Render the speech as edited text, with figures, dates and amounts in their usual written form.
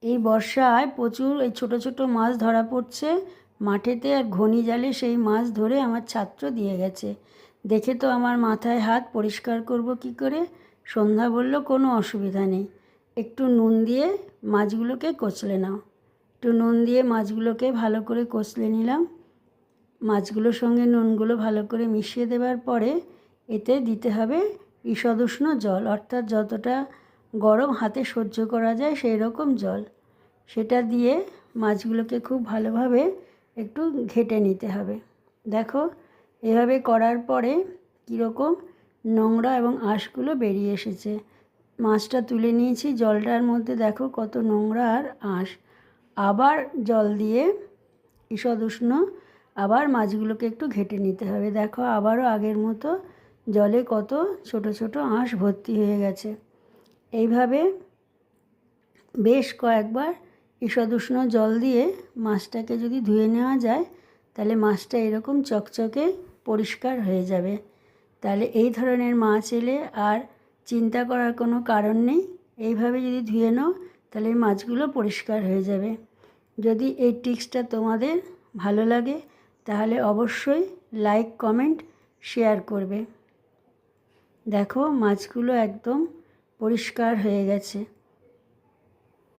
এই বর্ষায় প্রচুর এই ছোট ছোট মাছ ধরা পড়ছে মাঠেতে, আর ঘনি জালে সেই মাছ ধরে আমার ছাত্র দিয়ে গেছে। দেখে তো আমার মাথায় হাত, পরিষ্কার করব কি করে। সন্ধ্যা বলল কোনো অসুবিধা নেই, একটু নুন দিয়ে মাছগুলোকে কচলে নাও। একটু নুন দিয়ে মাছগুলোকে ভালো করে কচলে নিলাম। মাছগুলোর সঙ্গে নুনগুলো ভালো করে মিশিয়ে দেওয়ার পরে এতে দিতে হবে ঈষদুষ্ণ জল, অর্থাৎ যতটা গরম হাতে সহ্য করা যায় সেই রকম জল। সেটা দিয়ে মাছগুলোকে খুব ভালোভাবে একটু ঘেঁটে নিতে হবে। দেখো এভাবে করার পরে কীরকম নোংরা এবং আঁশগুলো বেরিয়ে এসেছে। মাছটা তুলে নিয়েছি, জলটার মধ্যে দেখো কত নোংরা আর আঁশ। আবার জল দিয়ে ঈষদুষ্ণ আবার মাছগুলোকে একটু ঘেঁটে নিতে হবে। দেখো আবারও আগের মতো জলে কত ছোট ছোট আঁশ ভর্তি হয়ে গেছে। এইভাবে বেশ কয়েকবার ঈষদুষ্ণ জল দিয়ে মাছটাকে যদি ধুয়ে নেওয়া যায় তাহলে মাছটা এরকম চকচকে পরিষ্কার হয়ে যাবে। তাহলে এই ধরনের মাছ এলে আর চিন্তা করার কোনো কারণ নেই। এইভাবে যদি ধুয়ে নাও তাহলে মাছগুলো পরিষ্কার হয়ে যাবে। যদি এই টিপসটা তোমাদের ভালো লাগে তাহলে অবশ্যই লাইক, কমেন্ট, শেয়ার করবে। দেখো মাছগুলো একদম পরিষ্কার হয়ে গেছে।